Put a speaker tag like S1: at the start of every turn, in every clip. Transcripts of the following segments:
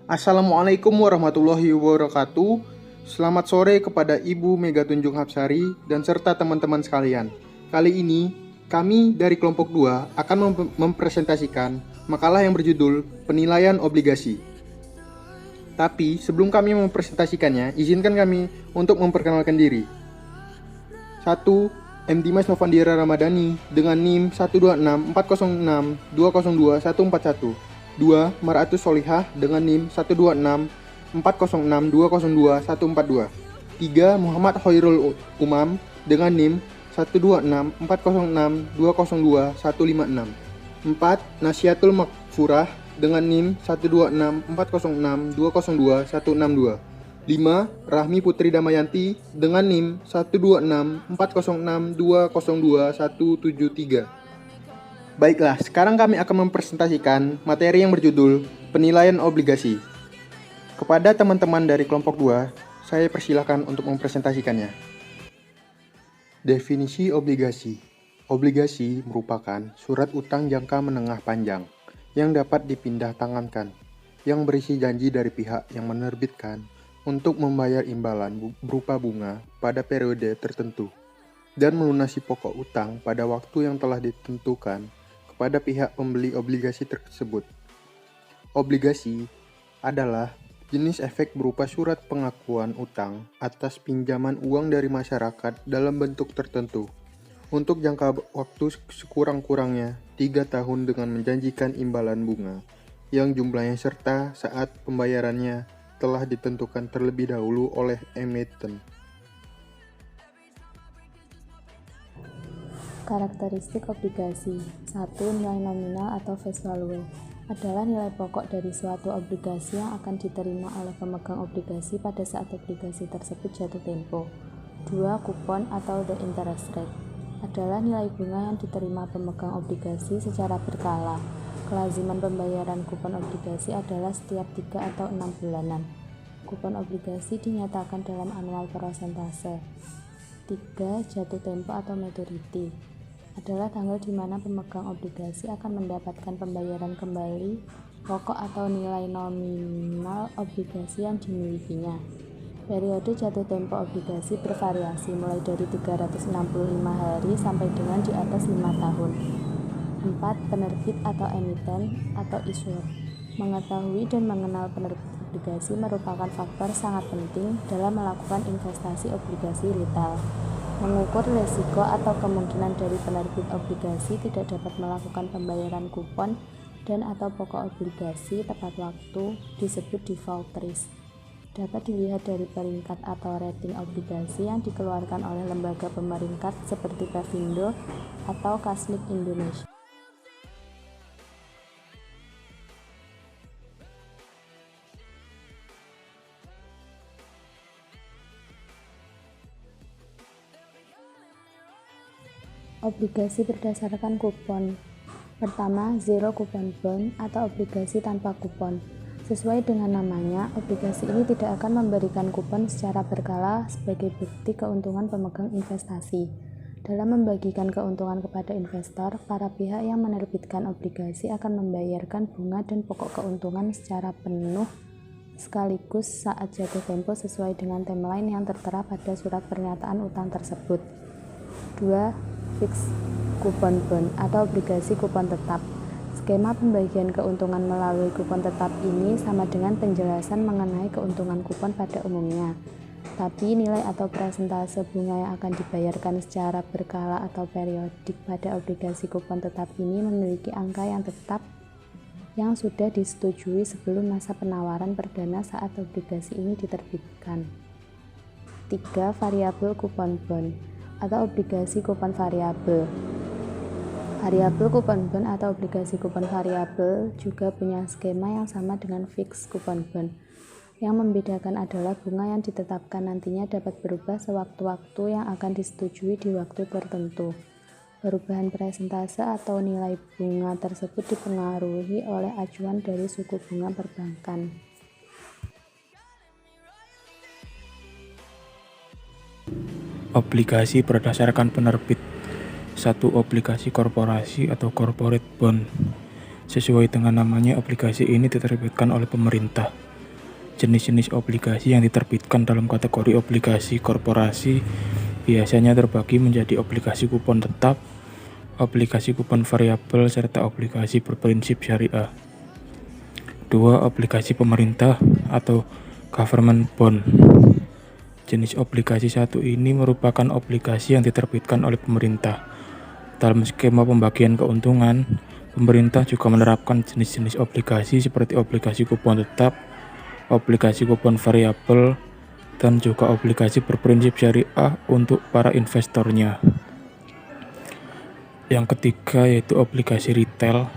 S1: Assalamualaikum warahmatullahi wabarakatuh. Selamat sore kepada Ibu Mega Tunjung Hapsari dan serta teman-teman sekalian. Kali ini kami dari kelompok 2 akan mempresentasikan makalah yang berjudul Penilaian Obligasi. Tapi sebelum kami mempresentasikannya, izinkan kami untuk memperkenalkan diri. 1. M. Dimas Novandira Ramadhani dengan NIM 1264062024141. 2. Maratus Solihah dengan NIM 1264062024142. 3. Muhammad Hoirul Umam dengan NIM 1264062025156. 4. Nasyatul Makfurah dengan NIM 1264062025162. 5. Rahmi Putri Damayanti dengan NIM 1264062025173. Baiklah, sekarang kami akan mempresentasikan materi yang berjudul Penilaian Obligasi. Kepada teman-teman dari kelompok 2, saya persilahkan untuk mempresentasikannya. Definisi obligasi. Obligasi merupakan surat utang jangka menengah panjang yang dapat dipindah tangankan, yang berisi janji dari pihak yang menerbitkan untuk membayar imbalan berupa bunga pada periode tertentu dan melunasi pokok utang pada waktu yang telah ditentukan kepada pihak pembeli obligasi tersebut. Obligasi adalah jenis efek berupa surat pengakuan utang atas pinjaman uang dari masyarakat dalam bentuk tertentu untuk jangka waktu sekurang-kurangnya 3 tahun dengan menjanjikan imbalan bunga yang jumlahnya serta saat pembayarannya telah ditentukan terlebih dahulu oleh emiten.
S2: Karakteristik obligasi. 1. Nilai nominal atau face value adalah nilai pokok dari suatu obligasi yang akan diterima oleh pemegang obligasi pada saat obligasi tersebut jatuh tempo. 2. Kupon atau the interest rate adalah nilai bunga yang diterima pemegang obligasi secara berkala. Kelaziman pembayaran kupon obligasi adalah setiap 3 atau 6 bulanan. Kupon obligasi dinyatakan dalam anual persentase. 3. Jatuh tempo atau maturity adalah tanggal di mana pemegang obligasi akan mendapatkan pembayaran kembali pokok atau nilai nominal obligasi yang dimilikinya. Periode jatuh tempo obligasi bervariasi mulai dari 365 hari sampai dengan di atas 5 tahun. 4. Penerbit atau emiten atau issuer. Mengetahui dan mengenal penerbit obligasi merupakan faktor sangat penting dalam melakukan investasi obligasi retail. Mengukur risiko atau kemungkinan dari penerbit obligasi tidak dapat melakukan pembayaran kupon dan atau pokok obligasi tepat waktu disebut default risk. Dapat dilihat dari peringkat atau rating obligasi yang dikeluarkan oleh lembaga pemeringkat seperti Pevindo atau Kasmik Indonesia. Obligasi berdasarkan kupon. Pertama, zero coupon bond atau obligasi tanpa kupon. Sesuai dengan namanya, obligasi ini tidak akan memberikan kupon secara berkala sebagai bukti keuntungan pemegang investasi. Dalam membagikan keuntungan kepada investor, para pihak yang menerbitkan obligasi akan membayarkan bunga dan pokok keuntungan secara penuh sekaligus saat jatuh tempo sesuai dengan timeline yang tertera pada surat pernyataan utang tersebut. 2. Fixed coupon bond atau obligasi kupon tetap. Skema pembagian keuntungan melalui kupon tetap ini sama dengan penjelasan mengenai keuntungan kupon pada umumnya. Tapi nilai atau persentase bunga yang akan dibayarkan secara berkala atau periodik pada obligasi kupon tetap ini memiliki angka yang tetap yang sudah disetujui sebelum masa penawaran perdana saat obligasi ini diterbitkan. 3. Variable coupon bond atau obligasi kupon variabel. Variabel coupon bond atau obligasi kupon variabel juga punya skema yang sama dengan fixed coupon bond. Yang membedakan adalah bunga yang ditetapkan nantinya dapat berubah sewaktu-waktu yang akan disetujui di waktu tertentu. Perubahan persentase atau nilai bunga tersebut dipengaruhi oleh acuan dari suku bunga perbankan.
S3: Obligasi berdasarkan penerbit. 1. Obligasi korporasi atau corporate bond. Sesuai dengan namanya, obligasi ini diterbitkan oleh pemerintah. Jenis-jenis obligasi yang diterbitkan dalam kategori obligasi korporasi biasanya terbagi menjadi obligasi kupon tetap, obligasi kupon variabel, serta obligasi berprinsip syariah. 2. Obligasi pemerintah atau government bond. Jenis obligasi satu ini merupakan obligasi yang diterbitkan oleh pemerintah. Dalam skema pembagian keuntungan, pemerintah juga menerapkan jenis-jenis obligasi seperti obligasi kupon tetap, obligasi kupon variabel, dan juga obligasi berprinsip syariah untuk para investornya. Yang ketiga yaitu obligasi retail.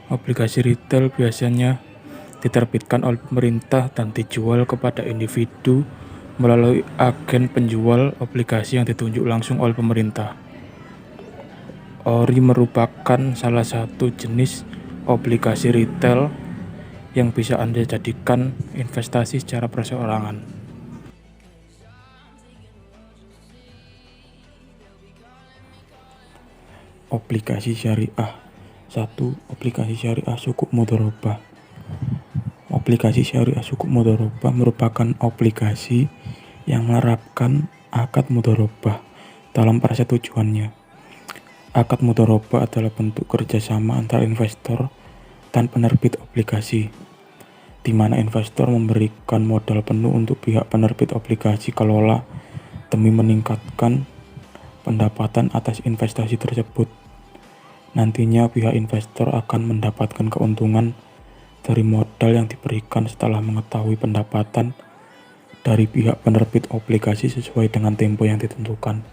S3: Obligasi retail biasanya diterbitkan oleh pemerintah dan dijual kepada individu melalui agen penjual obligasi yang ditunjuk langsung oleh pemerintah. ORI merupakan salah satu jenis obligasi retail yang bisa Anda jadikan investasi secara perseorangan. Obligasi syariah. 1. Obligasi syariah sukuk mudharabah. Obligasi syariah sukuk mudharabah merupakan obligasi yang menerapkan akad mudharabah dalam persetujuannya. Akad mudharabah adalah bentuk kerjasama antara investor dan penerbit obligasi, di mana investor memberikan modal penuh untuk pihak penerbit obligasi kelola demi meningkatkan pendapatan atas investasi tersebut. Nantinya pihak investor akan mendapatkan keuntungan dari modal yang diberikan setelah mengetahui pendapatan dari pihak penerbit obligasi sesuai dengan tempo yang ditentukan.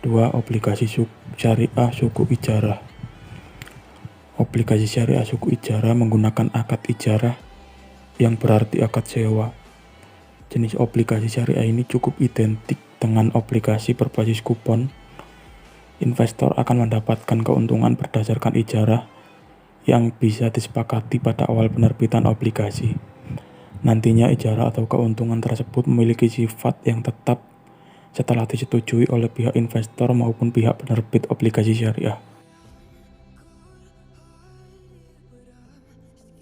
S3: 2. Obligasi syariah suku ijarah. Obligasi syariah suku ijarah menggunakan akad ijarah yang berarti akad sewa. Jenis obligasi syariah ini cukup identik dengan obligasi berbasis kupon. Investor akan mendapatkan keuntungan berdasarkan ijarah yang bisa disepakati pada awal penerbitan obligasi. Nantinya ijarah atau keuntungan tersebut memiliki sifat yang tetap setelah disetujui oleh pihak investor maupun pihak penerbit obligasi syariah.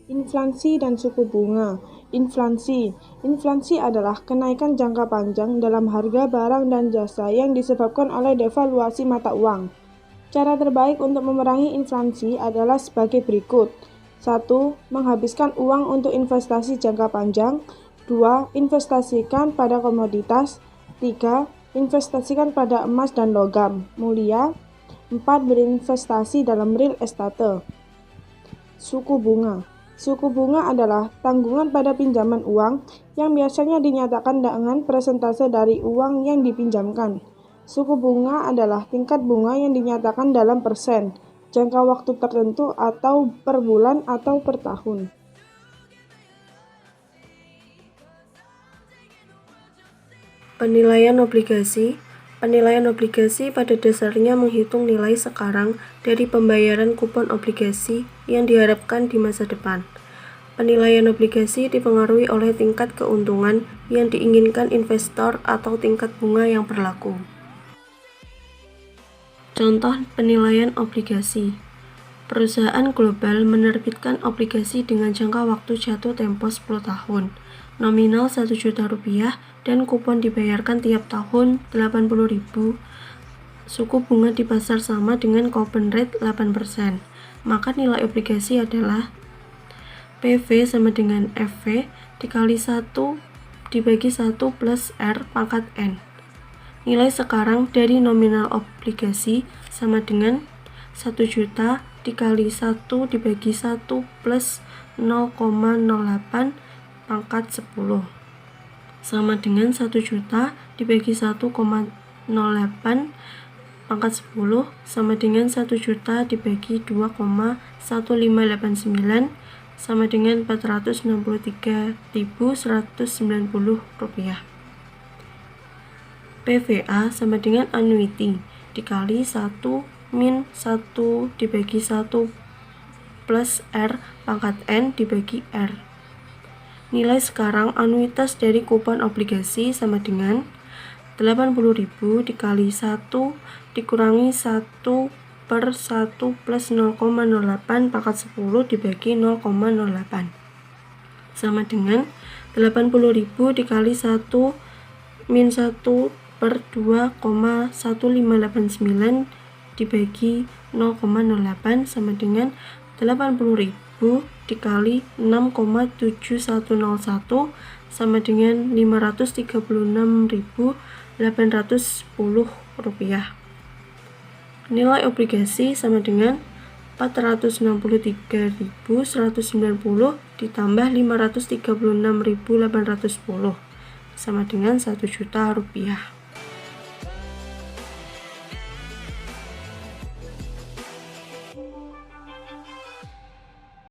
S4: Inflasi dan suku bunga. Inflasi adalah kenaikan jangka panjang dalam harga barang dan jasa yang disebabkan oleh devaluasi mata uang. Cara terbaik untuk memerangi inflasi adalah sebagai berikut. 1. Menghabiskan uang untuk investasi jangka panjang. 2. Investasikan pada komoditas. 3. Investasikan pada emas dan logam mulia. 4. Berinvestasi dalam real estate. Suku bunga. Suku bunga adalah tanggungan pada pinjaman uang yang biasanya dinyatakan dengan persentase dari uang yang dipinjamkan. Suku bunga adalah tingkat bunga yang dinyatakan dalam persen, jangka waktu tertentu atau per bulan atau per tahun.
S5: Penilaian obligasi. Penilaian obligasi pada dasarnya menghitung nilai sekarang dari pembayaran kupon obligasi yang diharapkan di masa depan. Penilaian obligasi dipengaruhi oleh tingkat keuntungan yang diinginkan investor atau tingkat bunga yang berlaku. Contoh penilaian obligasi. Perusahaan global menerbitkan obligasi dengan jangka waktu jatuh tempo 10 tahun, nominal Rp1 juta, dan kupon dibayarkan tiap tahun 80.000. Suku bunga di pasar sama dengan coupon rate 8%. Maka nilai obligasi adalah PV sama dengan FV dikali 1 dibagi 1 plus R pangkat N. Nilai sekarang dari nominal obligasi sama dengan 1 juta dikali 1 dibagi 1 plus 0,08 pangkat 10 sama dengan 1 juta dibagi 1,08 pangkat 10 sama dengan 1 juta dibagi 2,1589 sama dengan Rp463.190. PVA sama dengan annuity dikali 1 min 1 dibagi 1 plus R pangkat N dibagi R. Nilai sekarang anuitas dari kupon obligasi sama dengan 80.000 dikali 1 dikurangi 1 per 1 plus 0,08 pangkat 10 dibagi 0,08 sama dengan 80.000 dikali 1 min 1 per 2,1589 dibagi 0,08 sama dengan 80.000 dikali 6,7101 sama dengan Rp536.810. Nilai obligasi sama dengan 463.190 ditambah 536.810 sama dengan Rp1 juta.